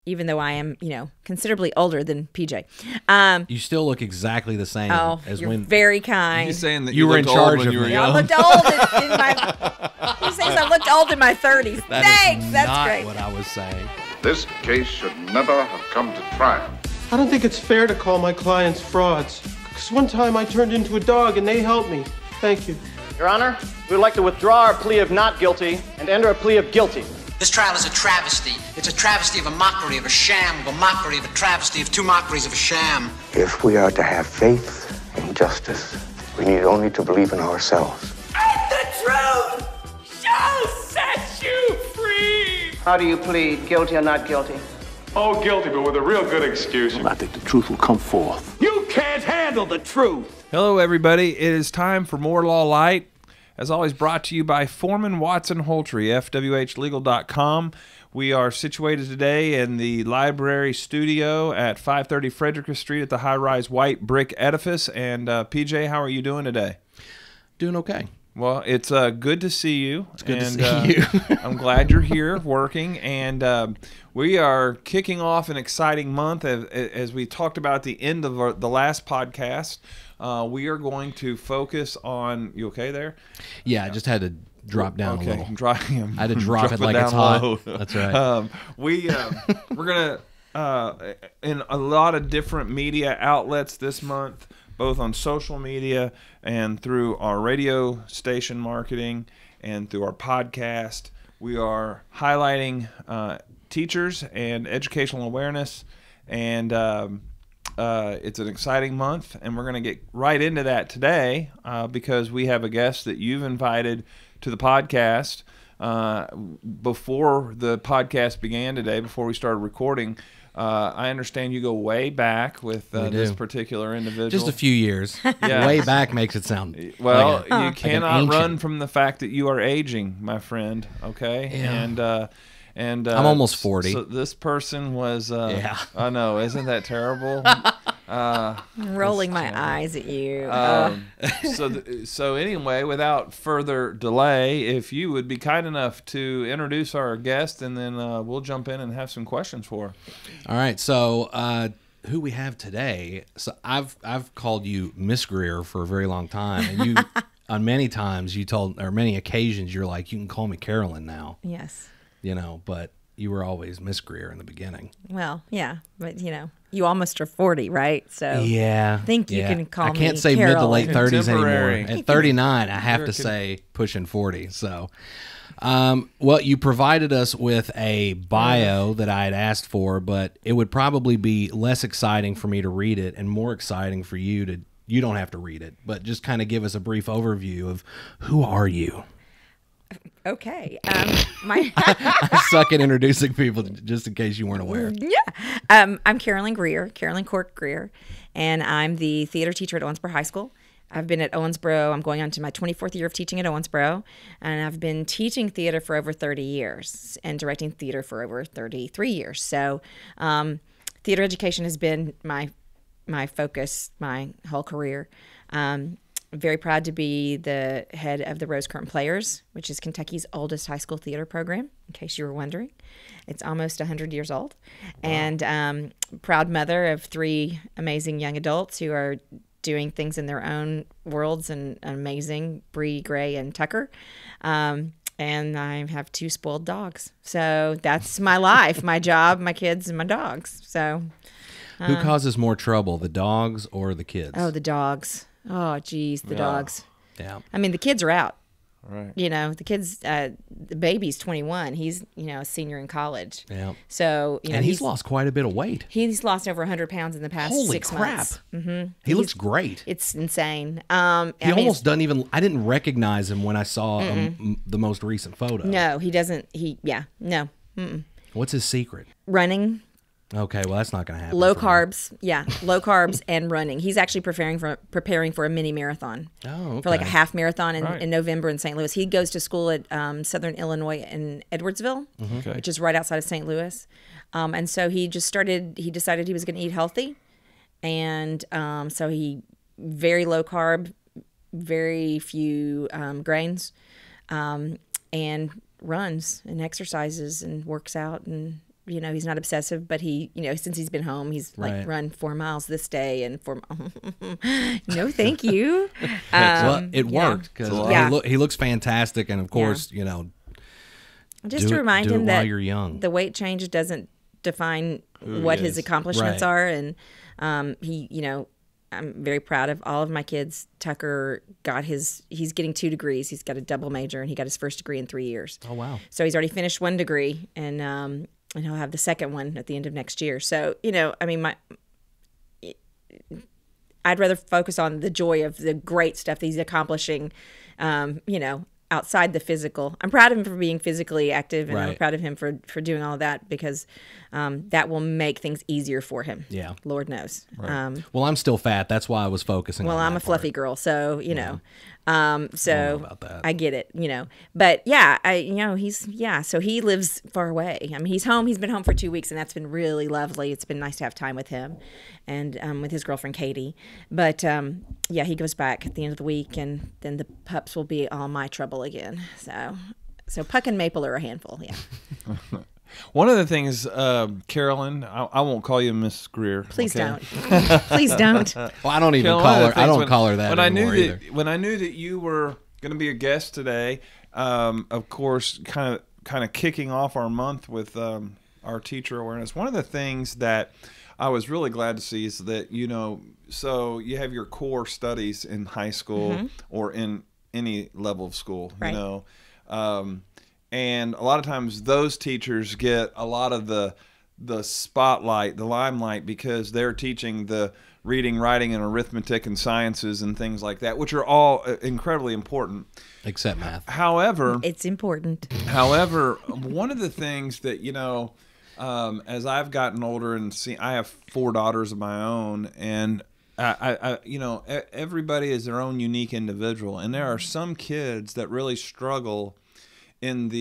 even though I am, considerably older than PJ. You still look exactly the same as you're when. very kind. You're saying that you were in charge when you were me. young. I looked old in my. He says I looked old in my 30s. Thanks, Is that's not great. what I was saying. This case should never have come to trial. I don't think it's fair to call my clients frauds. Because one time I turned into a dog and they helped me. Thank you. Your Honor, we would like to withdraw our plea of not guilty and enter a plea of guilty. This trial is a travesty. It's a travesty of a mockery, of a sham, of a mockery, of a travesty, of two mockeries, of a sham. If we are to have faith in justice, we need only to believe in ourselves. And the truth shall set you free! How do you plead, guilty or not guilty? Oh, guilty, but with a real good excuse. I think the truth will come forth. You can't handle the truth! Hello, everybody. It is time for More Law Light. As always, brought to you by Foreman Watson Holtry, fwhlegal.com. We are situated today in the library studio at 530 Frederick Street at the high-rise white brick edifice. And PJ, how are you doing today? Doing okay. Well, it's good to see you. It's good to see you. I'm glad you're here working. And we are kicking off an exciting month. As we talked about at the end of the last podcast, we are going to focus on... You okay there? Yeah, I just had to drop down a little. I had to drop it like it's hot. Low. That's right. We're going to, in a lot of different media outlets this month, both on social media and through our radio station marketing and through our podcast, we are highlighting teachers and educational awareness. And it's an exciting month, and we're going to get right into that today because we have a guest that you've invited to the podcast. Before the podcast began today, before we started recording, I understand you go way back with this particular individual. Just a few years. Yeah. Way back makes it sound well. like You cannot run from the fact that you are aging, my friend. Okay, Yeah. and I'm almost 40. So this person was. Yeah. I know. Isn't that terrible? I'm rolling my eyes at you. So anyway, without further delay, if you would be kind enough to introduce our guest, and then we'll jump in and have some questions for her. All right. So who we have today? So I've called you Miss Greer for a very long time, and you on many occasions you're like, you can call me Carolyn now. Yes. But you were always Miss Greer in the beginning. Well, yeah, but you almost are 40, right? So yeah, I think you can call me I can't say Carolyn. mid to late 30s anymore. Contemporary. At 39, I have to say pushing 40. So, well, you provided us with a bio that I had asked for, but it would probably be less exciting for me to read it and more exciting for you to. You don't have to read it, but just kind of give us a brief overview of who are you. Okay. I suck at introducing people, just in case you weren't aware. Yeah. I'm Carolyn Greer, Carolyn Cork Greer, and I'm the theater teacher at Owensboro High School. I've been at Owensboro. I'm going on to my 24th year of teaching at Owensboro, and I've been teaching theater for over 30 years and directing theater for over 33 years. So theater education has been my focus my whole career. I'm very proud to be the head of the Rose Curtain Players, which is Kentucky's oldest high school theater program, in case you were wondering. It's almost 100 years old. Wow. And proud mother of 3 amazing young adults who are doing things in their own worlds and amazing, Bree, Gray, and Tucker. And I have 2 spoiled dogs. So that's my life, my job, my kids, and my dogs. So who causes more trouble, the dogs or the kids? Oh, the dogs. Oh, geez, the dogs. Yeah. I mean, the kids are out. Right. The kids, the baby's 21. He's, a senior in college. Yeah. So, and he's lost quite a bit of weight. He's lost over 100 pounds in the past 6 months. Mm-hmm. He looks great. It's insane. He almost doesn't even, I didn't recognize him when I saw the most recent photo. No, he doesn't. No. What's his secret? Running. Okay, well, that's not going to happen. Low carbs, low carbs and running. He's actually preparing for a mini marathon. Oh, okay. For like a half marathon in November in St. Louis. He goes to school at Southern Illinois in Edwardsville, which is right outside of St. Louis. And so he decided he was going to eat healthy. And so he, very low carb, very few grains, and runs and exercises and works out and he's not obsessive, but he, since he's been home, he's like run 4 miles this day and no, thank you. Well, it worked because he looks fantastic. And of course, just to remind him that while you're young. The weight change doesn't define what his accomplishments are. And I'm very proud of all of my kids. Tucker he's getting 2 degrees. He's got a double major, and he got his first degree in 3 years. Oh, wow. So he's already finished 1 degree, and he'll have the second one at the end of next year. So, I'd rather focus on the joy of the great stuff that he's accomplishing, outside the physical. I'm proud of him for being physically active, and I'm proud of him for doing all of that, because that will make things easier for him. Yeah. Lord knows. Right. Well, I'm still fat. That's why I was focusing on that. Well, I'm a fluffy girl, so, so about that. I get it, But yeah, so he lives far away. I mean, he's home. He's been home for 2 weeks, and that's been really lovely. It's been nice to have time with him and with his girlfriend, Katie. But he goes back at the end of the week, and then the pups will be all my trouble again. So Puck and Maple are a handful, yeah. One of the things, Carolyn, I won't call you Miss Greer. Please don't. Please don't. Well, I don't even call her. I don't call her that anymore either. When I knew that you were going to be a guest today, of course, kind of kicking off our month with our teacher awareness. One of the things that I was really glad to see is that so you have your core studies in high school or in any level of school, right. And a lot of times those teachers get a lot of the spotlight, the limelight, because they're teaching the reading, writing, and arithmetic and sciences and things like that, which are all incredibly important. Except math. However, it's important. However, one of the things that, as I've gotten older and I have 4 daughters of my own, and I everybody is their own unique individual, and there are some kids that really struggle in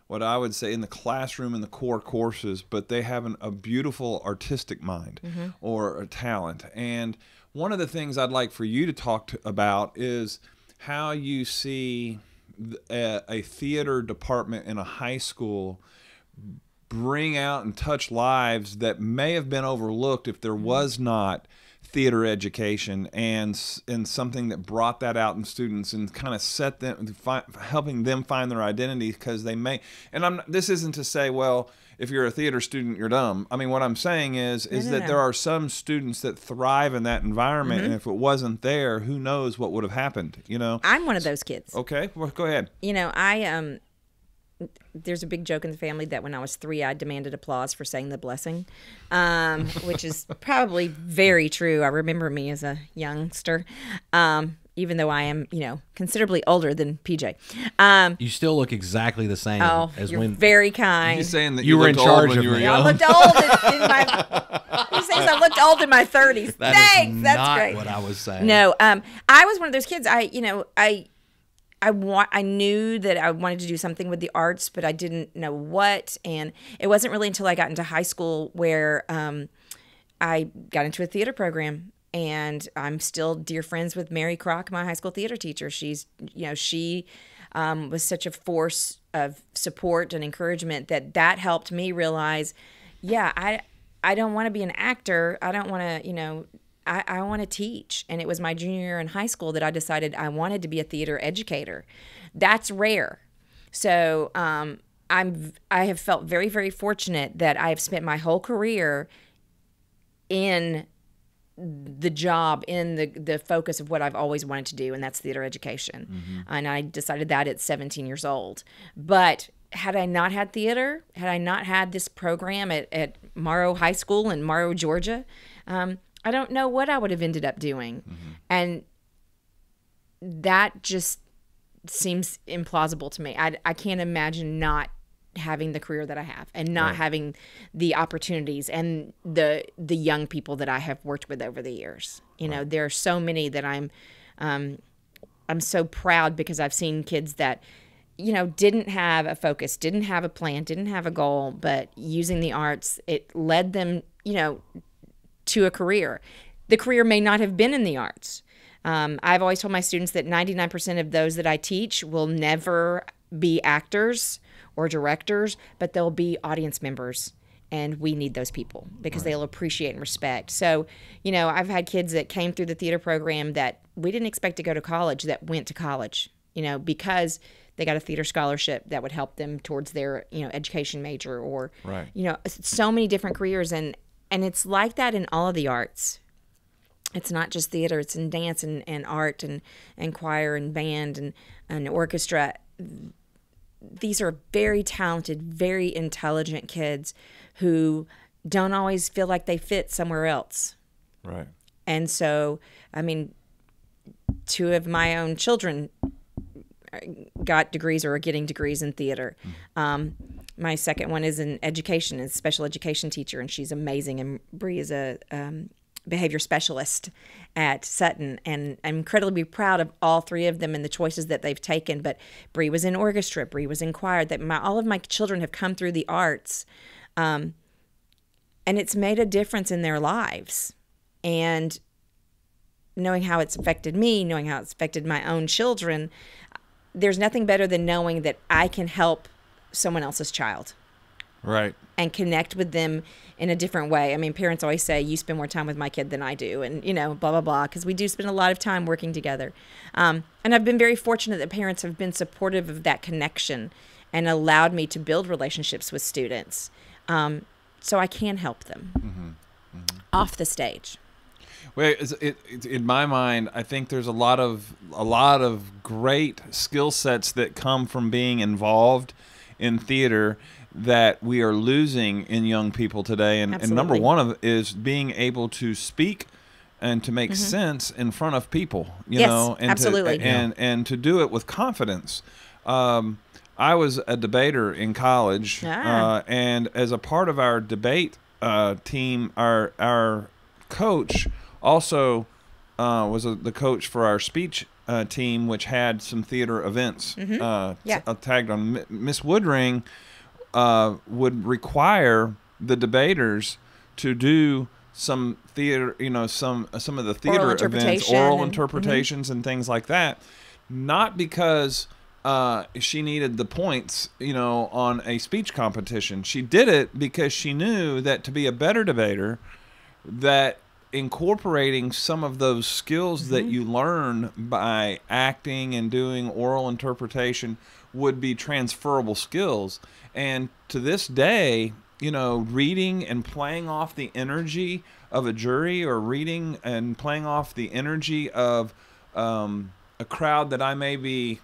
what I would say in the classroom in the core courses, but they have a beautiful artistic mind or a talent. And one of the things I'd like for you to talk about is how you see a theater department in a high school bring out and touch lives that may have been overlooked if there was not theater education and something that brought that out in students and kind of set them, helping them find their identity, because they may. And this isn't to say, well, if you're a theater student, you're dumb. I mean, what I'm saying is that there are some students that thrive in that environment, and if it wasn't there, who knows what would have happened? I'm one of those kids. Okay, well, go ahead. There's a big joke in the family that when I was 3, I demanded applause for saying the blessing, which is probably very true. I remember me as a youngster, even though I am, considerably older than PJ. You still look exactly the same. You're very kind. You're saying that you were in charge when of you were me. young. I looked old in my. He says I looked old in my 30s. Thanks. That's not great. what I was saying. No, I was one of those kids. I knew that I wanted to do something with the arts, but I didn't know what. And it wasn't really until I got into high school where I got into a theater program. And I'm still dear friends with Mary Kroc, my high school theater teacher. She was such a force of support and encouragement that helped me realize, I don't want to be an actor. I don't want to, I want to teach. And it was my junior year in high school that I decided I wanted to be a theater educator. That's rare. So I have felt very, very fortunate that I have spent my whole career in the job, in the focus of what I've always wanted to do, and that's theater education. And I decided that at 17 years old. But had I not had theater, had I not had this program at Morrow High School in Morrow, Georgia, I don't know what I would have ended up doing. And that just seems implausible to me. I can't imagine not having the career that I have and not having the opportunities and the young people that I have worked with over the years. There are so many that I'm so proud, because I've seen kids that, didn't have a focus, didn't have a plan, didn't have a goal, but using the arts, it led them, to a career. The career may not have been in the arts. I've always told my students that 99% of those that I teach will never be actors or directors, but they'll be audience members. And we need those people because they'll appreciate and respect. So, you know, I've had kids that came through the theater program that we didn't expect to go to college that went to college, you know, because they got a theater scholarship that would help them towards their, you know, education major or, you know, so many different careers. And it's like that in all of the arts. It's not just theater, it's in dance and art and choir and band and orchestra. These are very talented, very intelligent kids who don't always feel like they fit somewhere else. Right. And so, I mean, 2 of my own children got degrees or are getting degrees in theater. My second one is in education, is a special education teacher, and she's amazing. And Bree is a behavior specialist at Sutton, and I'm incredibly proud of all 3 of them and the choices that they've taken. But Bree was in orchestra, Bree was in choir. All of my children have come through the arts, and it's made a difference in their lives. And knowing how it's affected me, knowing how it's affected my own children, there's nothing better than knowing that I can help someone else's child. Right. And connect with them in a different way. I mean, parents always say, you spend more time with my kid than I do, and, you know, blah, blah, blah, because we do spend a lot of time working together. And I've been very fortunate that parents have been supportive of that connection and allowed me to build relationships with students, so I can help them off the stage. Well, in my mind, I think there's a lot of great skill sets that come from being involved in theater that we are losing in young people today. And number one of is being able to speak and to make sense in front of people, you know, and absolutely. And to do it with confidence. I was a debater in college, and as a part of our debate team, our coach also was the coach for our speech team, which had some theater events tagged on. Miss Woodring would require the debaters to do some theater, you know, some of the theater events, oral interpretations and things like that, not because she needed the points, you know, on a speech competition. She did it because she knew that to be a better debater, that incorporating some of those skills that you learn by acting and doing oral interpretation would be transferable skills. And to this day, you know, reading and playing off the energy of a jury, or reading and playing off the energy of a crowd that I may be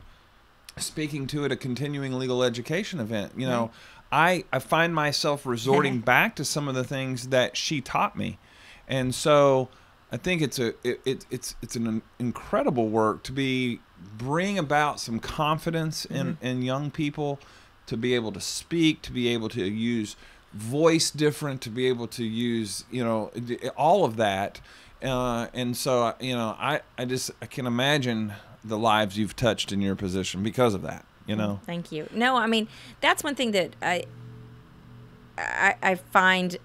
speaking to at a continuing legal education event, you know, I find myself resorting back to some of the things that she taught me. And so I think it's an incredible work to bring about some confidence in young people, to be able to speak, to be able to use voice different, to be able to use, you know, all of that. And so, you know, I can imagine the lives you've touched in your position because of that, you know. Thank you. No, I mean, that's one thing that I find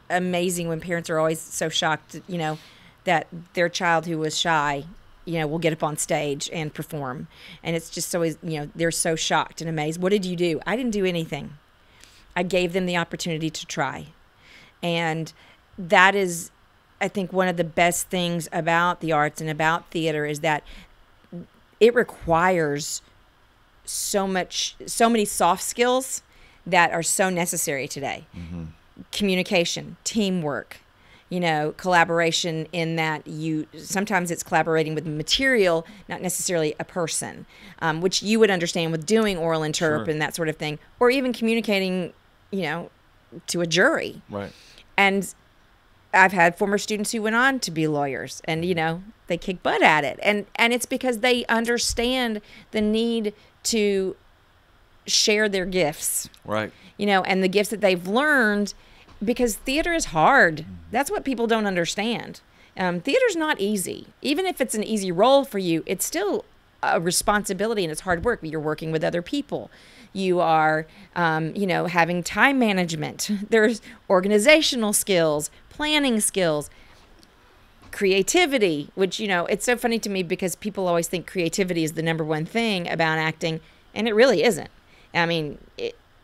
amazing, when parents are always so shocked, you know, that their child who was shy, you know, will get up on stage and perform. And it's just always, you know, they're so shocked and amazed. What did you do? I didn't do anything. I gave them the opportunity to try. And that is, I think, one of the best things about the arts and about theater, is that it requires so many soft skills that are so necessary today. Communication, teamwork, you know, collaboration, in that sometimes it's collaborating with material, not necessarily a person, which you would understand with doing oral interp and that sort of thing, or even communicating, you know, to a jury. Right. And I've had former students who went on to be lawyers, and, you know, they kick butt at it. And it's because they understand the need to share their gifts. Right. You know, and the gifts that they've learned, because theater is hard. That's what people don't understand. Theater's not easy. Even if it's an easy role for you, it's still a responsibility, and it's hard work. You're working with other people. You are, you know, having time management. There's organizational skills, planning skills, creativity, which, you know, it's so funny to me because people always think creativity is the number one thing about acting, and it really isn't. I mean,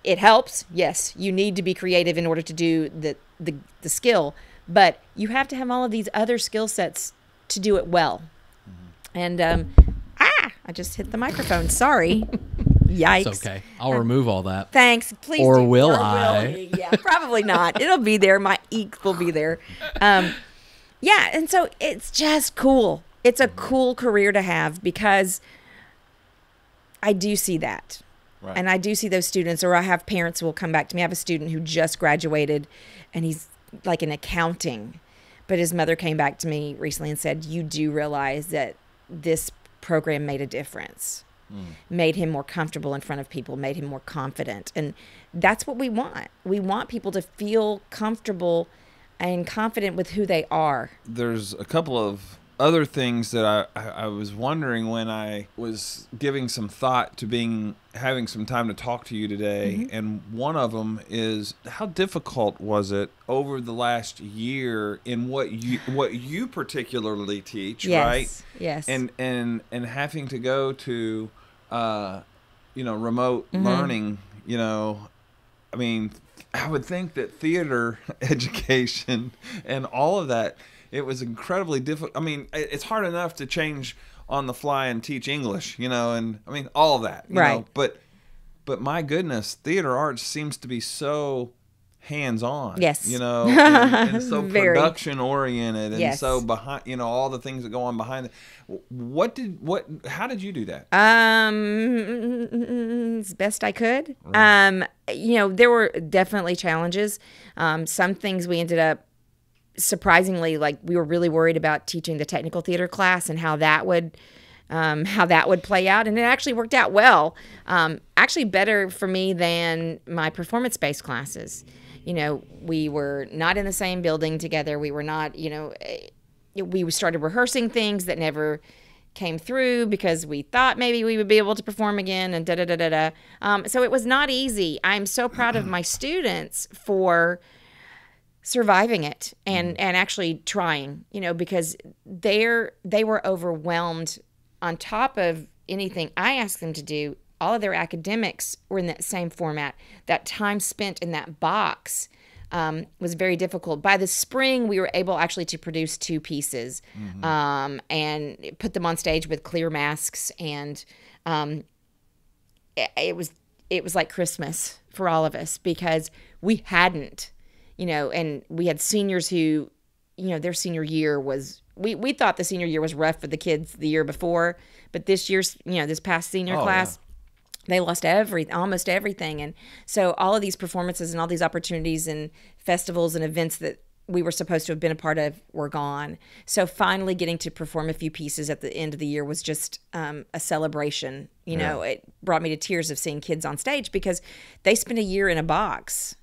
it helps. Yes, you need to be creative in order to do the skill, but you have to have all of these other skill sets to do it well. And I just hit the microphone. Sorry. Yikes. It's okay. I'll remove all that. Thanks. Please. Or do. will I? Yeah, probably not. It'll be there. My eek will be there. Yeah, and so it's just cool. It's a cool career to have because I do see that. Right. And I do see those students, or I have parents who will come back to me. I have a student who just graduated, and he's like in accounting. But his mother came back to me recently and said, you do realize that this program made a difference, made him more comfortable in front of people, made him more confident. And that's what we want. We want people to feel comfortable and confident with who they are. There's a couple of other things that I was wondering when I was giving some thought to having some time to talk to you today, and one of them is how difficult was it over the last year in what you particularly teach, right? Yes. And having to go to remote learning, I mean, I would think that theater education and all of that, it was incredibly difficult. I mean, it's hard enough to change on the fly and teach English, and I mean, all of that, you know. But my goodness, theater arts seems to be so hands-on, yes, and so Very. production oriented, and yes. so behind, all the things that go on behind it. How did you do that? As best I could. Right. There were definitely challenges. Some things we ended up, surprisingly, like we were really worried about teaching the technical theater class and how that would play out, and it actually worked out well. Actually better for me than my performance-based classes. We were not in the same building together. We were not, we started rehearsing things that never came through because we thought maybe we would be able to perform again, and da-da-da-da-da. So it was not easy. I'm so proud of my students for surviving it and actually trying, because they were overwhelmed. On top of anything I asked them to do, all of their academics were in that same format. That time spent in that box was very difficult. By the spring, we were able actually to produce 2 pieces and put them on stage with clear masks, and it was like Christmas for all of us because we hadn't, and we had seniors who, their senior year was. We thought the senior year was rough for the kids the year before, but this year's, this past senior class, they lost almost everything. And so all of these performances and all these opportunities and festivals and events that we were supposed to have been a part of were gone. So finally getting to perform a few pieces at the end of the year was just a celebration. It brought me to tears of seeing kids on stage because they spent a year in a box,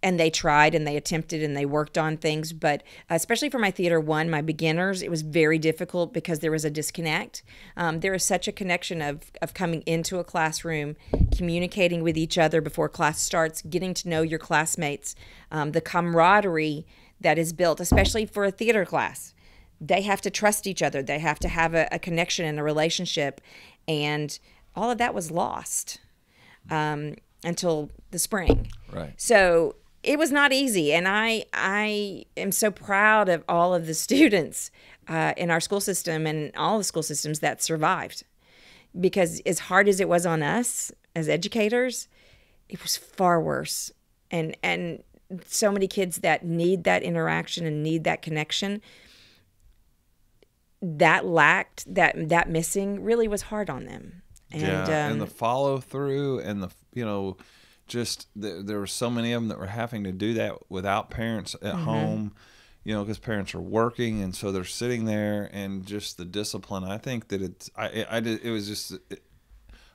and they tried and they attempted and they worked on things. But especially for my Theater 1, my beginners, it was very difficult because there was a disconnect. There is such a connection of coming into a classroom, communicating with each other before class starts, getting to know your classmates, the camaraderie that is built, especially for a theater class. They have to trust each other. They have to have a connection and a relationship. And all of that was lost until the spring. Right. So it was not easy, and I am so proud of all of the students in our school system and all the school systems that survived, because as hard as it was on us as educators, it was far worse, and so many kids that need that interaction and need that connection, that missing really was hard on them. And the follow through and the just there were so many of them that were having to do that without parents at home, because parents are working, and so they're sitting there, and just the discipline. I think that it was just.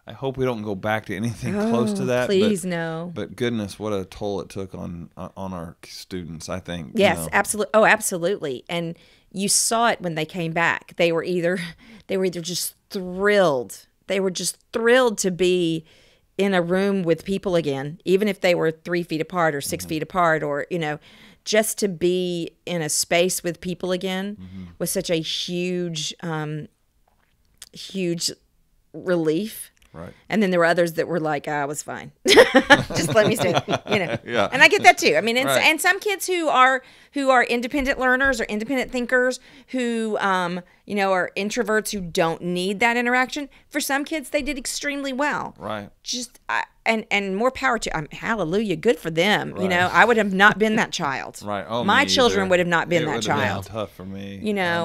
I hope we don't go back to anything close to that. Please, no. But goodness, what a toll it took on our students. I think. Yes, absolutely. Oh, absolutely. And you saw it when they came back. They were either just thrilled. They were just thrilled to be in a room with people again, even if they were 3 feet apart or 6 feet apart, or, just to be in a space with people again was such a huge, huge relief. Right. And then there were others that were like, I was fine. Just let me stay, Yeah. And I get that too. I mean, Right. and some kids who are independent learners or independent thinkers who, are introverts who don't need that interaction. For some kids, they did extremely well. Right. And more power to hallelujah, good for them. Right. I would have not been that child. Right. Oh, my me children either. would have not been It that would have been child. tough for me.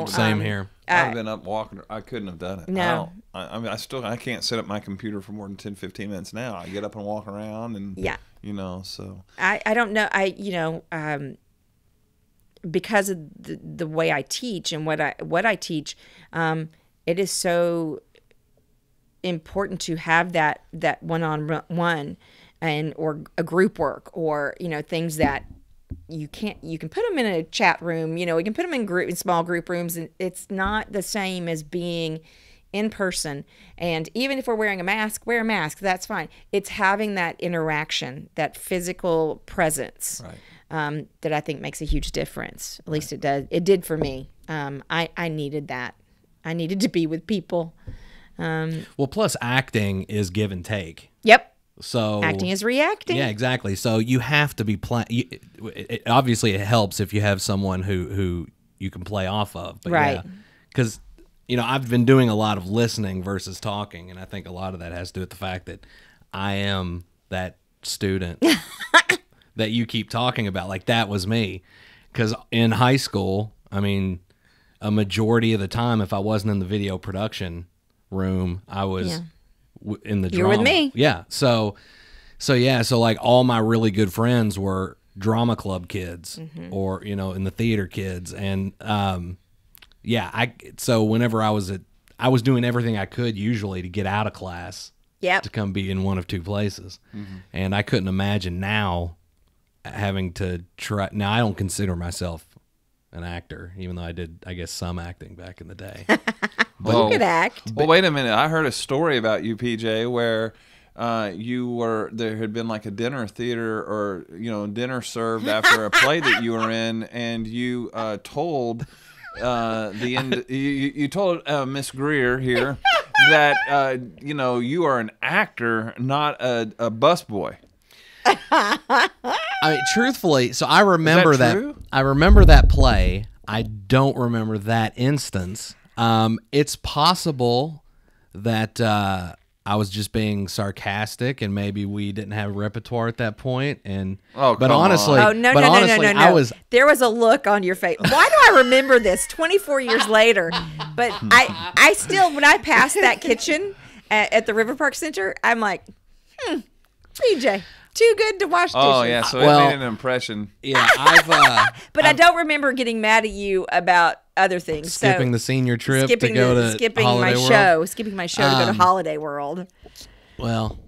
Same here. I've been up walking. I couldn't have done it. No. I mean, I can't sit at my computer for more than 10, 15 minutes now. I get up and walk around and, so. I don't know. Because of the way I teach and what I teach, it is so important to have that one-on-one or a group work or, things that you can put them in a chat room, we can put them in small group rooms, and it's not the same as being in person. And even if we're wearing a mask, wear a mask, that's fine. It's having that interaction, that physical presence, that I think makes a huge difference. At least it does. It did for me. I needed that. I needed to be with people. Well, plus acting is give and take. Yep. So acting is reacting. Yeah, exactly. So you have to be obviously, it helps if you have someone who you can play off of. But right. Because I've been doing a lot of listening versus talking, and I think a lot of that has to do with the fact that I am that student that you keep talking about. Like, that was me. Because in high school, I mean, a majority of the time, if I wasn't in the video production room, I was in the drama. You're with me. Yeah. So like all my really good friends were drama club kids or, in the theater kids. And, so whenever I was doing everything I could usually to get out of class to come be in one of two places. And I couldn't imagine now having to try. Now, I don't consider myself an actor, even though I did, I guess, some acting back in the day. But you could act. Well, wait a minute. I heard a story about you, PJ, where there had been like a dinner theater or, dinner served after a play that you were in, and you told you told Miss Greer here that, you are an actor, not a busboy. I mean, truthfully, so I remember Is that true? I remember that play. I don't remember that instance. It's possible that I was just being sarcastic, and maybe we didn't have repertoire at that point. But honestly, I was. There was a look on your face. Why do I remember this 24 years later? But I still, when I passed that kitchen at the River Park Center, I'm like, PJ. Too good to wash dishes. Oh, yeah, so it made an impression. Yeah, But I don't remember getting mad at you about other things. Skipping the senior trip to go to skipping Holiday my World. show. Skipping my show to go to Holiday World. Well,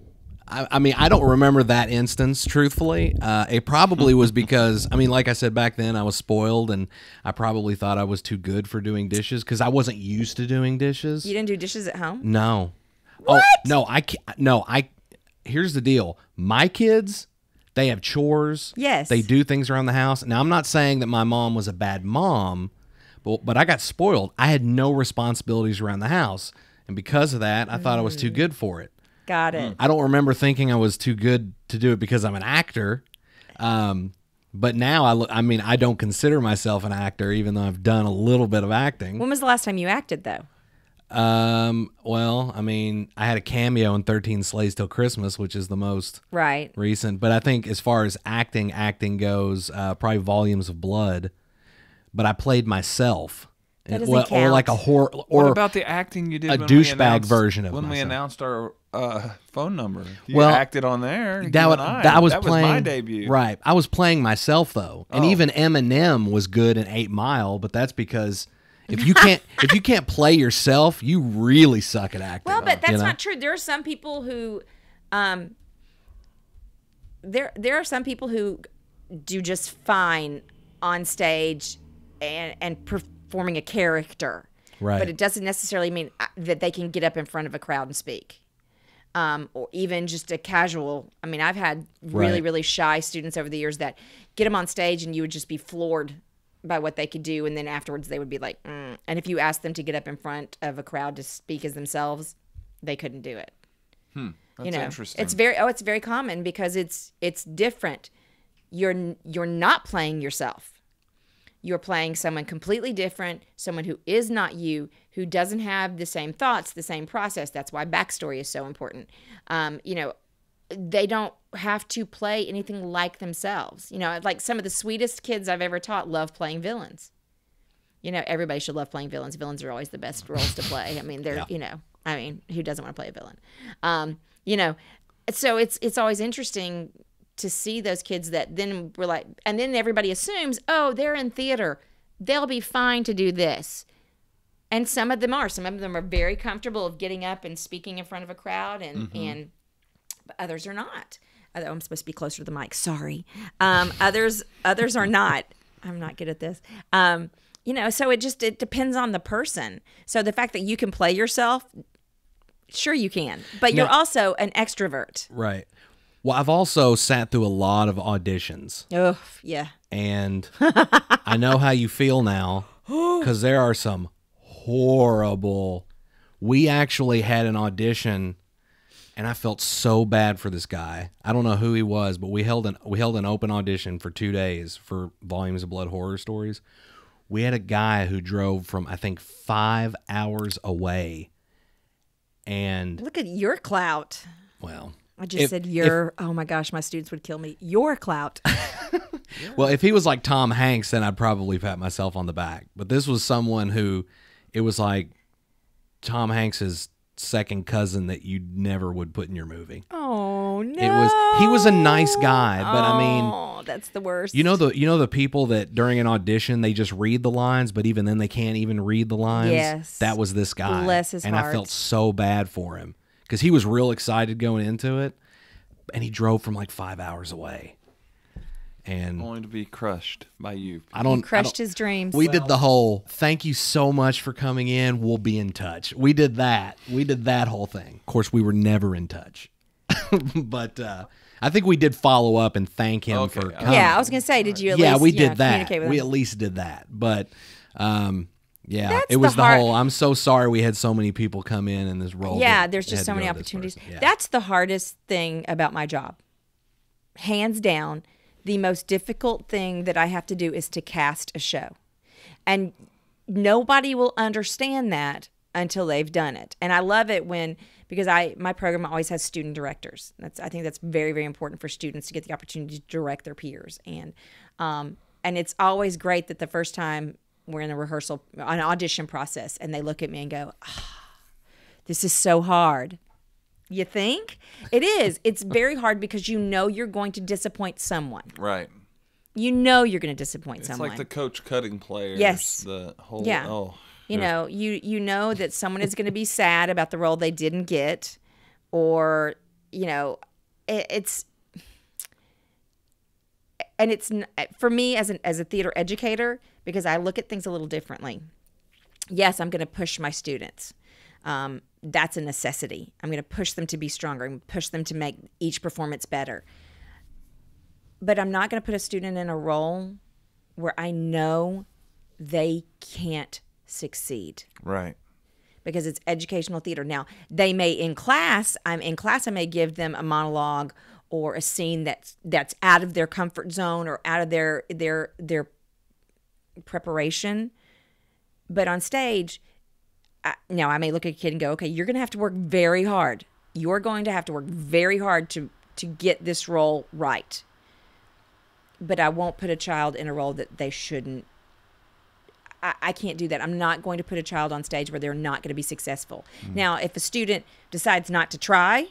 I mean, I don't remember that instance, truthfully. It probably was because, I mean, like I said, back then I was spoiled, and I probably thought I was too good for doing dishes because I wasn't used to doing dishes. You didn't do dishes at home? No. What? Oh, no, I can't. No, here's the deal. My kids, they have chores. Yes. They do things around the house. Now, I'm not saying that my mom was a bad mom, but I got spoiled. I had no responsibilities around the house. And because of that, I thought I was too good for it. Got it. I don't remember thinking I was too good to do it because I'm an actor. But now, I don't consider myself an actor, even though I've done a little bit of acting. When was the last time you acted, though? Well, I mean, I had a cameo in 13 Slays Till Christmas, which is the most recent. But I think as far as acting goes, probably Volumes of Blood. But I played myself. That doesn't count. Or like a horror. Or what about the acting you did? A douchebag version of when myself. we announced our phone number. You well, acted on there. That was my debut. Right. I was playing myself though, and even Eminem was good in 8 Mile, but that's because. If you can't play yourself, you really suck at acting. Well, but that's not true. There are some people who, there are some people who do just fine on stage and performing a character. Right. But it doesn't necessarily mean that they can get up in front of a crowd and speak. Or even just a casual. I mean, I've had really, really shy students over the years that get them on stage and you would just be floored by what they could do, and then afterwards they would be like, And if you asked them to get up in front of a crowd to speak as themselves, they couldn't do it. That's interesting. it's very common because it's different. You're not playing yourself. You're playing someone completely different, someone who is not you, who doesn't have the same thoughts, the same process. That's why backstory is so important. They don't have to play anything like themselves. Like some of the sweetest kids I've ever taught love playing villains. Everybody should love playing villains. Villains are always the best roles to play. I mean, they're, who doesn't want to play a villain? So it's always interesting to see those kids that then we're like, and then everybody assumes, oh, they're in theater, they'll be fine to do this. And some of them are very comfortable of getting up and speaking in front of a crowd, and but others are not. I'm supposed to be closer to the mic. Sorry. Others are not. I'm not good at this. So it depends on the person. So the fact that you can play yourself, sure you can, but you're also an extrovert. Right. Well, I've also sat through a lot of auditions. Oh, yeah. And I know how you feel now, because there are some horrible. We actually had an audition, and I felt so bad for this guy. I don't know who he was, but we held an open audition for 2 days for Volumes of Blood horror stories. We had a guy who drove from, I think, 5 hours away. And look at your clout. Well, I just said oh my gosh, my students would kill me. Your clout. Well, if he was like Tom Hanks, then I'd probably pat myself on the back. But this was someone who, it was like Tom Hanks's second cousin that you never would put in your movie. Oh no. He was a nice guy, but I mean, that's the worst. The people that during an audition they just read the lines, but even then they can't even read the lines. Yes. That was this guy. Bless his heart. I felt so bad for him because he was real excited going into it, and he drove from like 5 hours away. And only to be crushed by you. He crushed his dreams. We did the whole, thank you so much for coming in. We'll be in touch. We did that. We did that whole thing. Of course, we were never in touch. But I think we did follow up and thank him for coming. Yeah, I was going to say, did you at least we did that. communicate with him? We at least did that. But That's it was the whole, I'm so sorry we had so many people come in this role. Yeah, there's just so many opportunities. Yeah. That's the hardest thing about my job. Hands down. The most difficult thing that I have to do is to cast a show. And nobody will understand that until they've done it. And I love it because my program always has student directors. I think that's very, very important for students to get the opportunity to direct their peers. And it's always great that the first time we're in a rehearsal, an audition process, and they look at me and go, this is so hard. You think? It is. It's very hard because you're going to disappoint someone. Right. You're going to disappoint someone. It's like the coach cutting players. Yes. The whole. Yeah. Oh. You know that someone is going to be sad about the role they didn't get, or it's for me as a theater educator, because I look at things a little differently. Yes, I'm going to push my students. That's a necessity. I'm going to push them to be stronger. I'm going to push them to make each performance better. But I'm not going to put a student in a role where I know they can't succeed. Right. Because it's educational theater. Now, they may I may give them a monologue or a scene that's out of their comfort zone or out of their preparation. But on stage, now I may look at a kid and go, okay, you're going to have to work very hard. You're going to have to work very hard to get this role right. But I won't put a child in a role that they shouldn't. I can't do that. I'm not going to put a child on stage where they're not going to be successful. Now, if a student decides not to try,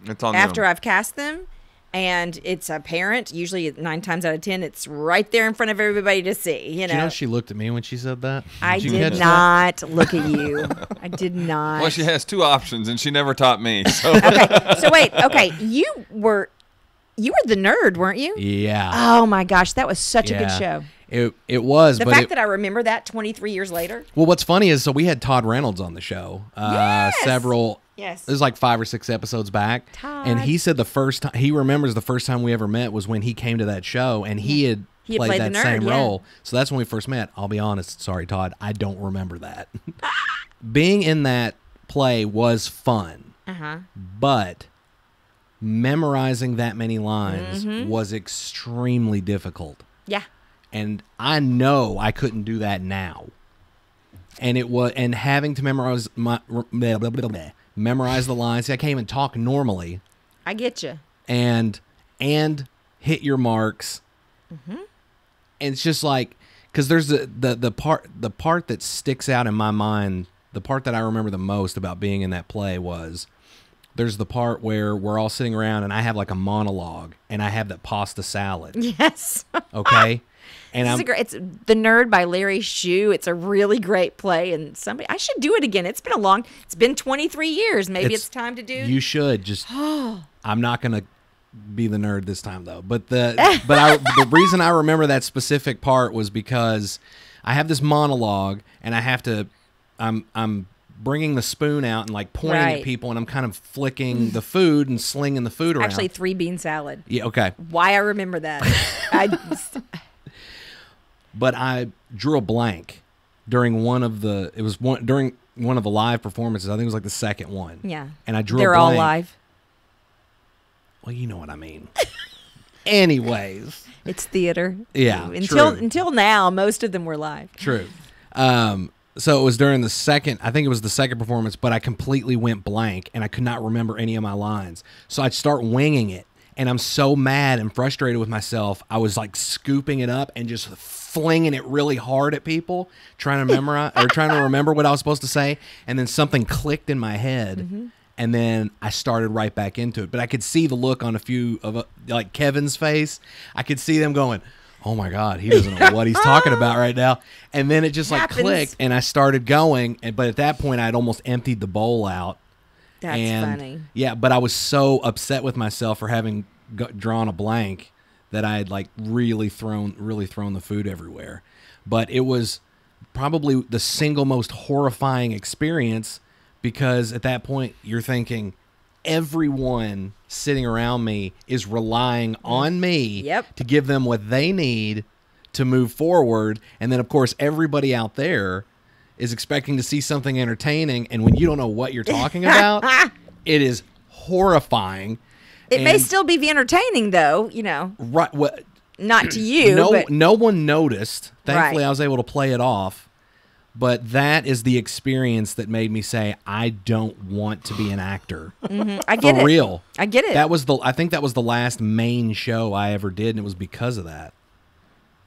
it's on after them. I've cast them, and it's apparent, usually 9 times out of 10, it's right there in front of everybody to see. Did you know she looked at me when she said that? I did not look at you. I did not. Well, she has 2 options, and she never taught me. So. Okay, so wait. Okay, you were the nerd, weren't you? Yeah. Oh my gosh, that was such a good show. It was. The fact that I remember that 23 years later. Well, what's funny is, so we had Todd Reynolds on the show. Yes! Several. Yes. It was like 5 or 6 episodes back. Todd. And he said he remembers the first time we ever met was when he came to that show, and he had played that same role. So that's when we first met. I'll be honest. Sorry, Todd. I don't remember that. Being in that play was fun. but memorizing that many lines was extremely difficult. Yeah. And I know I couldn't do that now. And having to memorize memorize the lines. See, I can't even talk normally. I get you. And hit your marks. And it's just like, because there's the part that sticks out in my mind, the part that I remember the most about being in that play was, there's the part where we're all sitting around and I have like a monologue and I have that pasta salad. Yes. Okay. And it's The Nerd by Larry Shue. It's a really great play, and I should do it again. It's been 23 years. Maybe it's time to do. You should just. I'm not gonna be the nerd this time though. But the reason I remember that specific part was because I have this monologue and I have to. I'm bringing the spoon out and like pointing at people, and I'm kind of flicking the food and slinging the food around. Actually, 3-bean salad. Yeah. Okay. Why I remember that? But I drew a blank during one of the live performances. I think it was like the second one. Yeah. And I drew They're a blank. all live. Well, you know what I mean. Anyways. It's theater. Yeah. Until now, most of them were live. True. So it was during the second performance, but I completely went blank and I could not remember any of my lines. So I'd start winging it. And I'm so mad and frustrated with myself. I was like scooping it up and just flinging it really hard at people, trying to memorize or trying to remember what I was supposed to say. And then something clicked in my head, and then I started right back into it. But I could see the look on a few of like Kevin's face. I could see them going, "Oh my God, he doesn't know what he's talking about right now." And then it just like clicked, and I started going. But at that point, I'd almost emptied the bowl out. That's funny. Yeah, but I was so upset with myself for having drawn a blank that I had like really thrown the food everywhere. But it was probably the single most horrifying experience, because at that point you're thinking everyone sitting around me is relying on me to give them what they need to move forward. And then of course everybody out there is expecting to see something entertaining, and when you don't know what you're talking about, it is horrifying. It may still be entertaining, though, you know. Right. Not to you. No one noticed. Thankfully, I was able to play it off. But that is the experience that made me say, I don't want to be an actor. I get it. For real. I get it. I think that was the last main show I ever did, and it was because of that.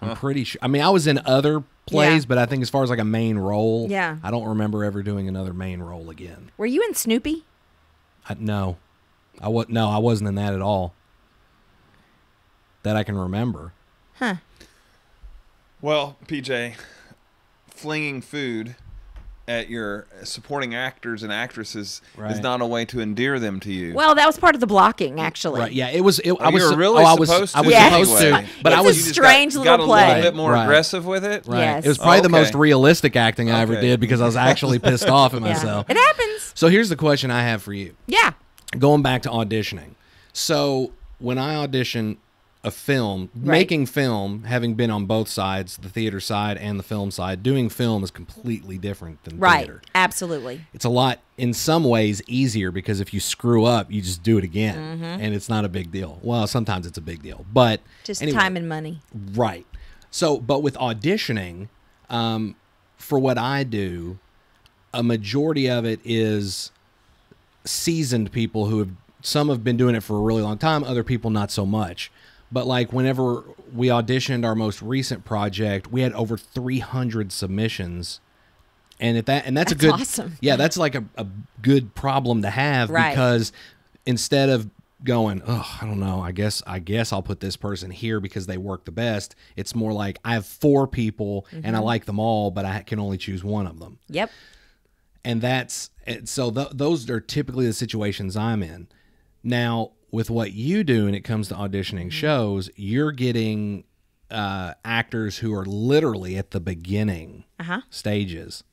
I'm pretty sure. I mean, I was in other plays, but I think as far as like a main role, I don't remember ever doing another main role again. Were you in Snoopy? No. I wasn't in that at all. That I can remember. Huh. Well, PJ, flinging food at your supporting actors and actresses is not a way to endear them to you. Well, that was part of the blocking, actually. Right? Yeah, it was. I was supposed to. But I was a strange little play. Got a little bit more aggressive with it. Right. Yes. It was probably the most realistic acting I ever did, because I was actually pissed off at myself. It happens. So here's the question I have for you. Yeah. Going back to auditioning. So when I audition a film, making film, having been on both sides, the theater side and the film side, doing film is completely different than theater. Right, absolutely. It's a lot, in some ways, easier, because if you screw up, you just do it again, and it's not a big deal. Well, sometimes it's a big deal, but just anyway, time and money. Right. So, but with auditioning, for what I do, a majority of it is seasoned people who some have been doing it for a really long time, other people not so much. But like whenever we auditioned our most recent project, we had over 300 submissions, and that's a good, awesome. Yeah, that's like a good problem to have, because instead of going, oh, I don't know, I guess I'll put this person here because they work the best. It's more like I have 4 people and I like them all, but I can only choose one of them. Yep. And those are typically the situations I'm in. Now, with what you do when it comes to auditioning shows, you're getting actors who are literally at the beginning stages.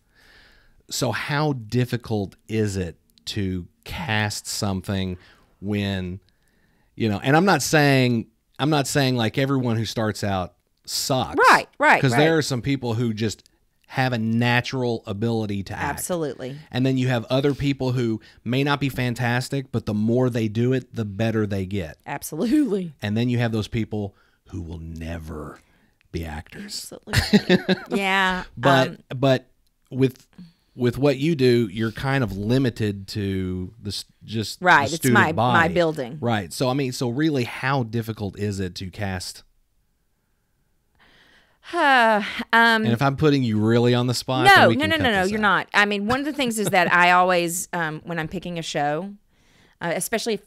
So how difficult is it to cast something when, you know, and I'm not saying like everyone who starts out sucks. Right. Because there are some people who just have a natural ability to act. Absolutely. And then you have other people who may not be fantastic, but the more they do it, the better they get. Absolutely. And then you have those people who will never be actors. Absolutely. Yeah. But with what you do, you're kind of limited to just right. the It's my body. building. Right. So I mean, so really, how difficult is it to cast? And if I'm putting you really on the spot, no, then you're not. I mean, one of the things is that I always, when I'm picking a show, especially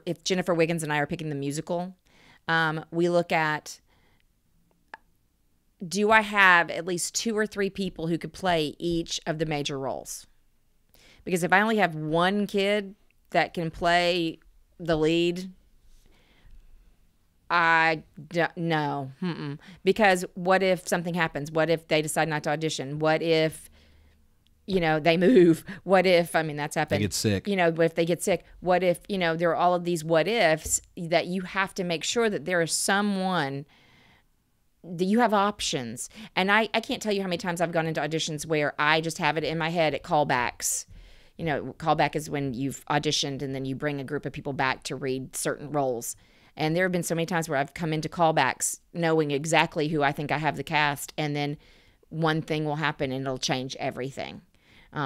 if Jennifer Wiggins and I are picking the musical, we look at, do I have at least 2 or 3 people who could play each of the major roles? Because if I only have one kid that can play the lead, no. Because what if something happens? What if they decide not to audition? What if, they move? What if, that's happened. They get sick. What if they get sick? What if, there are all of these what ifs that you have to make sure that there is someone that you have options. And I can't tell you how many times I've gone into auditions where I just have it in my head at callbacks. Callback is when you've auditioned and then you bring a group of people back to read certain roles. And there have been so many times where I've come into callbacks knowing exactly who I think I have the cast, and then one thing will happen and it'll change everything.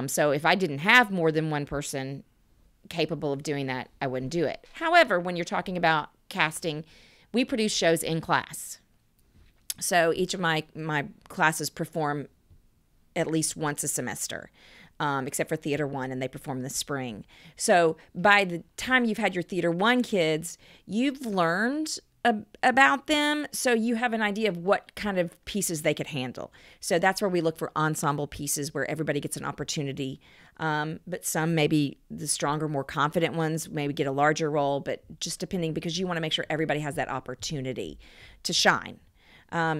So if I didn't have more than one person capable of doing that, I wouldn't do it. However, when you're talking about casting, we produce shows in class. So each of my classes perform at least once a semester. Except for Theater 1, and they perform in the spring. So by the time you've had your Theater 1 kids, you've learned about them, so you have an idea of what kind of pieces they could handle. So that's where we look for ensemble pieces where everybody gets an opportunity. But some, maybe the stronger, more confident ones, maybe get a larger role, but just depending, because you want to make sure everybody has that opportunity to shine.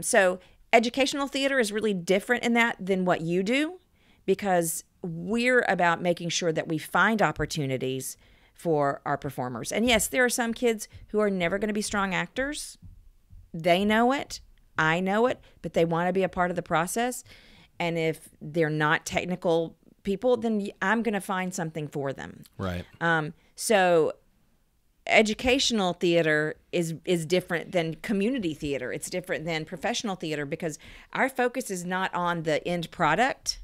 So educational theater is really different in that than what you do, because we're about making sure that we find opportunities for our performers. And yes, there are some kids who are never going to be strong actors. They know it. I know it, but they want to be a part of the process. And if they're not technical people, then I'm going to find something for them. Right. So educational theater is different than community theater. It's different than professional theater, because our focus is not on the end product.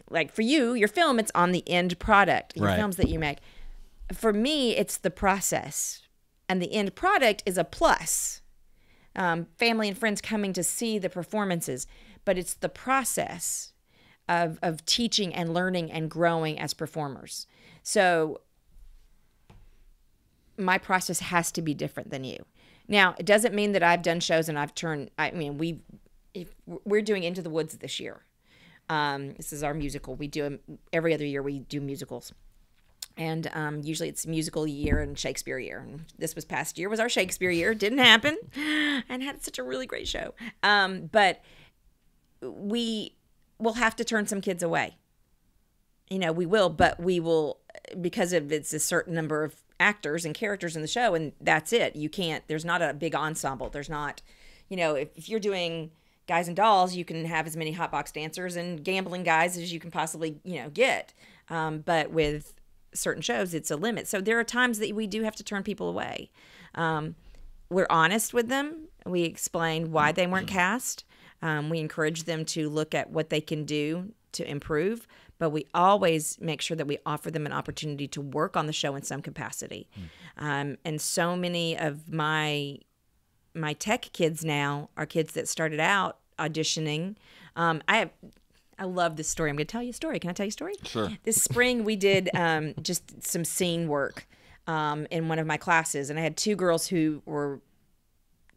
Like for you, your film, it's on the end product, your films that you make. For me, it's the process. And the end product is a plus. Family and friends coming to see the performances. But it's the process of teaching and learning and growing as performers. So my process has to be different than you. Now, it doesn't mean that I've done shows and I've turned, we're doing Into the Woods this year. This is our musical. We do every other year. We do musicals, and usually it's musical year and Shakespeare year. And this past year was our Shakespeare year. Didn't happen, and had such a really great show. But we will have to turn some kids away. We will, but we will, because it's a certain number of actors and characters in the show, and that's it. You can't. There's not a big ensemble. There's not, if you're doing Guys and Dolls, you can have as many hotbox dancers and gambling guys as you can possibly, get. But with certain shows, it's a limit. So there are times that we do have to turn people away. We're honest with them. We explain why they weren't cast. We encourage them to look at what they can do to improve. But we always make sure that we offer them an opportunity to work on the show in some capacity. And so many of my tech kids now are kids that started out auditioning. I love this story. I'm going to tell you a story. Can I tell you a story? Sure. This spring we did just some scene work in one of my classes, and I had 2 girls who were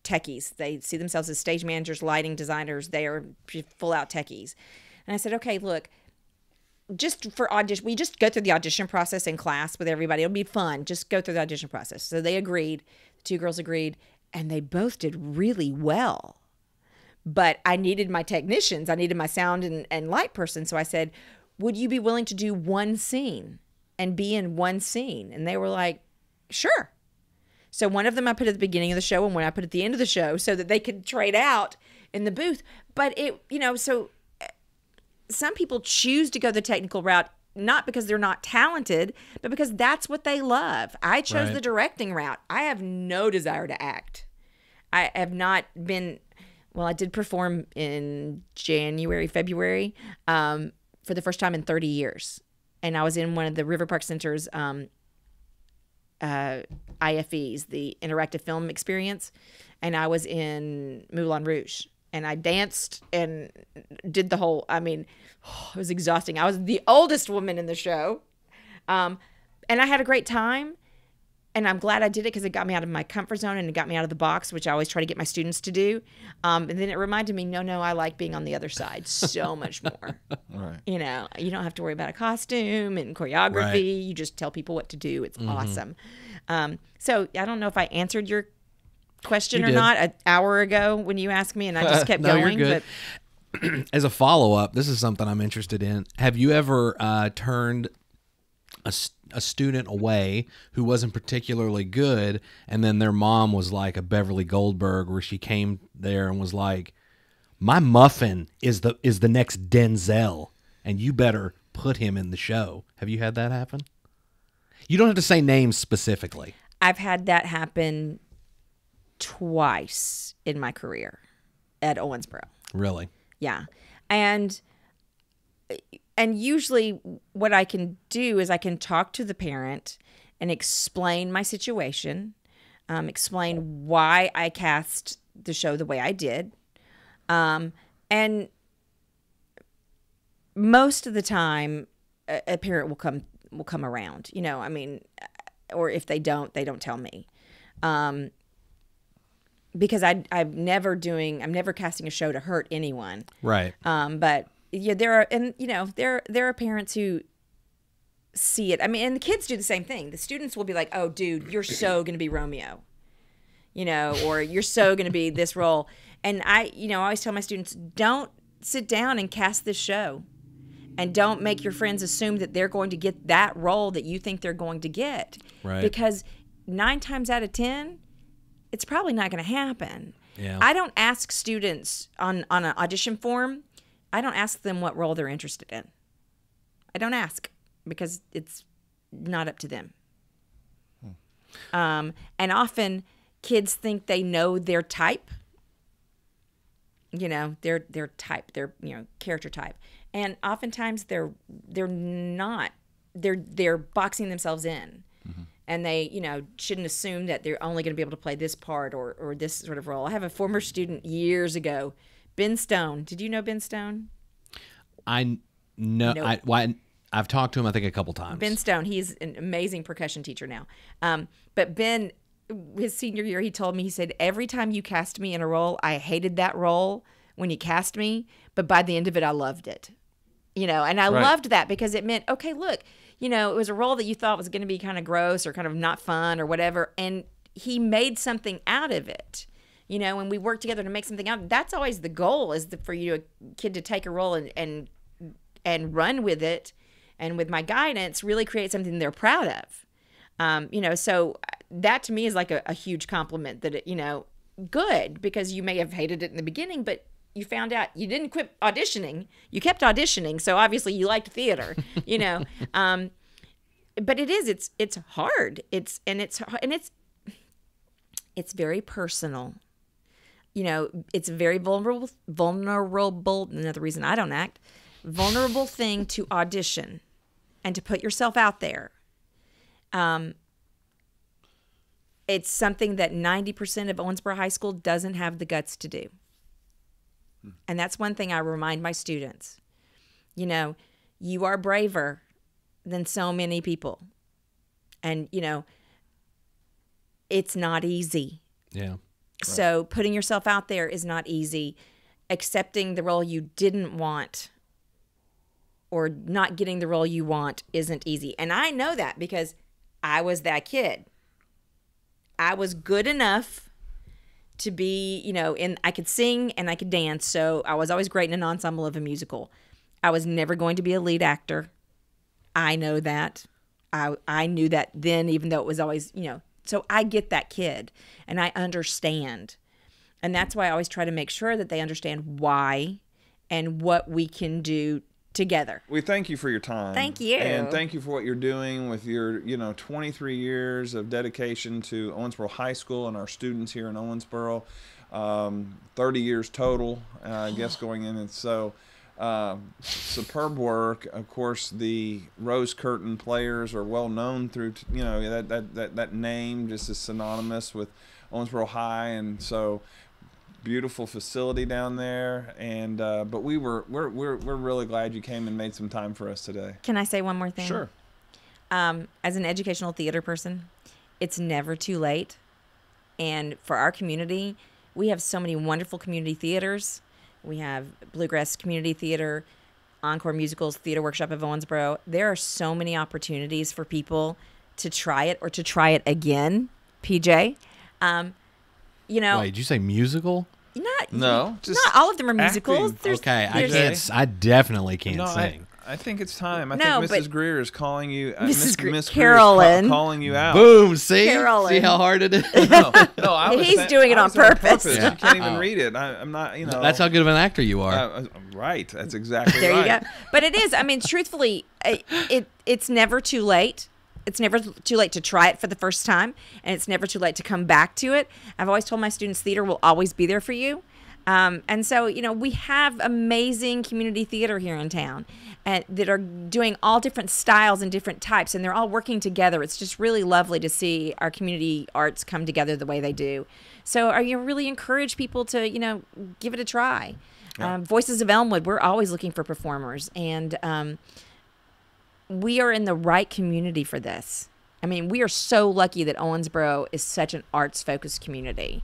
techies. They see themselves as stage managers, lighting designers. They are full out techies. And I said, okay, look, just for audition, we just go through the audition process in class with everybody. It'll be fun. Just go through the audition process. So they agreed. The 2 girls agreed. And they both did really well. But I needed my technicians. I needed my sound and light person. So I said, would you be willing to do one scene and be in one scene? And they were like, sure. So one of them I put at the beginning of the show and one I put at the end of the show so that they could trade out in the booth. But so some people choose to go the technical route, not because they're not talented, but because that's what they love. I chose the directing route. I have no desire to act. I have not been, well, I did perform in January, February, for the first time in 30 years. And I was in one of the River Park Center's IFEs, the interactive film experience. And I was in Moulin Rouge. And I danced and did the whole, it was exhausting. I was the oldest woman in the show. And I had a great time. And I'm glad I did it because it got me out of my comfort zone and it got me out of the box, which I always try to get my students to do. And then it reminded me, no, I like being on the other side so much more. Right. You know, you don't have to worry about a costume and choreography. Right. You just tell people what to do. It's awesome. So I don't know if I answered your question You or did. not an hour ago when you asked me and I just kept No, going. you're good. But As a follow-up, this is something I'm interested in. Have you ever turned a student away who wasn't particularly good, and then their mom was like a Beverly Goldberg, where she came there and was like, "My muffin is the next Denzel, and you better put him in the show"? Have you had that happen? You don't have to say names specifically. I've had that happen twice in my career at Owensboro. Really? Yeah. And usually what I can do is I can talk to the parent and explain my situation, explain why I cast the show the way I did. And most of the time a parent will come around, or if they don't tell me. Because I'm never casting a show to hurt anyone. Right. But yeah, there are parents who see it. And the kids do the same thing. The students will be like, "Oh, dude, you're so going to be Romeo," or "You're so going to be this role." And I always tell my students, don't sit down and cast this show, and don't make your friends assume that they're going to get that role that you think they're going to get. Right. Because 9 times out of 10, it's probably not going to happen. Yeah. I don't ask students on an audition form, I don't ask them what role they're interested in. I don't ask because it's not up to them. And often kids think they know their type, their type, their character type, and oftentimes they're not. They're boxing themselves in. And they, shouldn't assume that they're only going to be able to play this part or this sort of role. I have a former student years ago, Ben Stone. Did you know Ben Stone? I know. Nope. I've talked to him, I think, a couple times. Ben Stone. He's an amazing percussion teacher now. But Ben, his senior year, he told me, he said, every time you cast me in a role, I hated that role when you cast me, but by the end of it, I loved it. And I loved that because it meant, okay, look, it was a role that you thought was going to be kind of gross or kind of not fun or whatever, and he made something out of it. When we work together to make something out, that's always the goal, is for a kid to take a role and run with it, and with my guidance, really create something they're proud of. So that to me is like a huge compliment that it, good, because you may have hated it in the beginning, but you found out you didn't quit auditioning. You kept auditioning, so obviously you liked theater, But it's hard. It's very personal. It's very vulnerable. Another reason I don't act. Vulnerable thing to audition, and to put yourself out there. It's something that 90% of Owensboro High School doesn't have the guts to do. And that's one thing I remind my students. You are braver than so many people. And, it's not easy. Yeah. So putting yourself out there is not easy. Accepting the role you didn't want or not getting the role you want isn't easy. And I know that because I was that kid. I was good enough to be, I could sing and I could dance. So I was always great in an ensemble of a musical. I was never going to be a lead actor. I know that. I knew that then, even though it was always, so I get that kid and I understand. And that's why I always try to make sure that they understand why and what we can do together. We thank you for your time. Thank you. And thank you for what you're doing with your, 23 years of dedication to Owensboro High School and our students here in Owensboro. 30 years total, I guess, going in. And so superb work. Of course, the Rose Curtain players are well known through, that name just is synonymous with Owensboro High. And so beautiful facility down there, and but we're really glad you came and made some time for us today. Can I say one more thing? Sure. As an educational theater person, it's never too late. And for our community, we have so many wonderful community theaters. We have Bluegrass Community Theater, Encore Musicals, Theater Workshop of Owensboro. There are so many opportunities for people to try it or to try it again, PJ. Wait, did you say musical? Not all of them are musicals. Okay, I definitely can't sing. I think it's time. I think Mrs. Greer is calling you. Miss Carolyn calling you out. Boom! See, Carolyn. See how hard it is. He's doing it on purpose. Yeah. You can't even read it. I'm not. That's how good of an actor you are. Right. That's exactly there right. You go. But it is. I mean, truthfully, it's never too late. It's never too late to try it for the first time, and it's never too late to come back to it. I've always told my students theater will always be there for you. And so, we have amazing community theater here in town that are doing all different styles and different types, and they're all working together. It's just really lovely to see our community arts come together the way they do. So I really encourage people to, give it a try. Yeah. Voices of Elmwood, we're always looking for performers, and we are in the right community for this. I mean, we are so lucky that Owensboro is such an arts-focused community.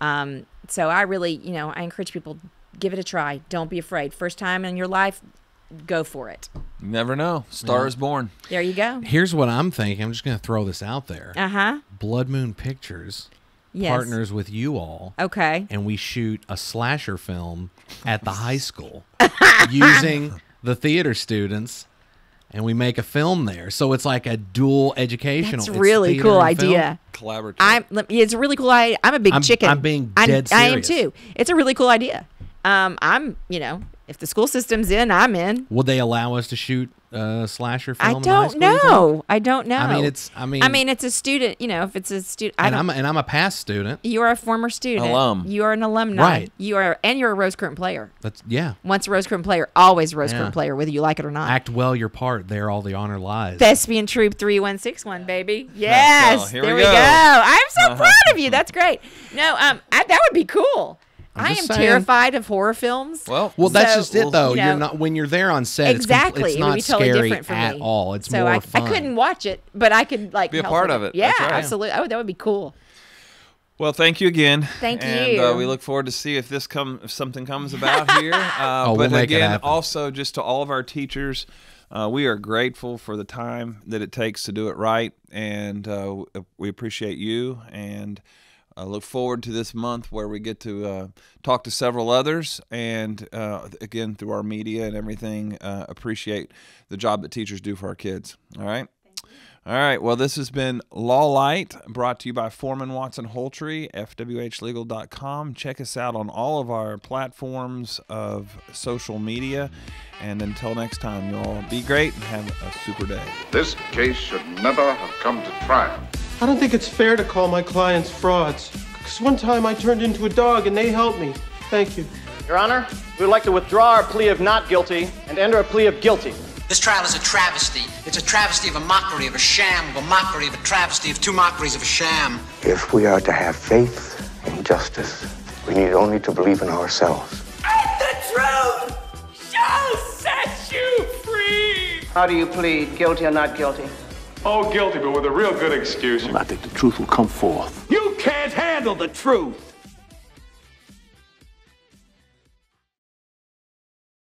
So I really, I encourage people, give it a try. Don't be afraid. First time in your life, go for it. You never know. Star is born. There you go. Here's what I'm thinking. I'm just going to throw this out there. Blood Moon Pictures partners with you all. Okay. And we shoot a slasher film at the high school using the theater students. And we make a film there, so it's like a dual educational. That's really cool idea. Collaborative. It's a really cool idea. I'm a big chicken. I'm being dead serious. I am too. It's a really cool idea. I'm, if the school system's in, I'm in. Would they allow us to shoot a slasher film? I don't know. I mean, it's a student. If it's a student, I'm a past student. You are a former student. Alum. You are an alumni. Right. You're a Rose Curtain player. Yeah. Once a Rose Curtain player, always a Rose Curtain player, whether you like it or not. Act well your part. There, all the honor lies. Thespian Troop 3161, baby. Yes. Here there we go. go. I'm so proud of you. That's great. No, that would be cool. I am terrified of horror films. Well, that's just it, though. You're not when you're there on set. Exactly, it's not it would be totally scary different for at me. all. It's so more fun. I couldn't watch it, but I could be a part of it. Yeah, That's right. absolutely. Oh, that would be cool. Well, thank you again. Thank and, you. We look forward to see if something comes about here. We'll but make it again, happen. also just to all of our teachers, we are grateful for the time that it takes to do it right, and we appreciate you. And look forward to this month where we get to talk to several others, and again through our media and everything, appreciate the job that teachers do for our kids. All right. All right, well, this has been Law Light, brought to you by Foreman Watson Holtry, fwhlegal.com. Check us out on all of our platforms of social media. And until next time, you all be great and have a super day. This case should never have come to trial. I don't think it's fair to call my clients frauds. Because one time I turned into a dog and they helped me. Thank you. Your Honor, we would like to withdraw our plea of not guilty and enter a plea of guilty. This trial is a travesty. It's a travesty of a mockery, of a sham, of a mockery, of a travesty, of two mockeries of a sham. If we are to have faith in justice, we need only to believe in ourselves. And the truth shall set you free! How do you plead, guilty or not guilty? Oh, guilty, but with a real good excuse. I think the truth will come forth. You can't handle the truth!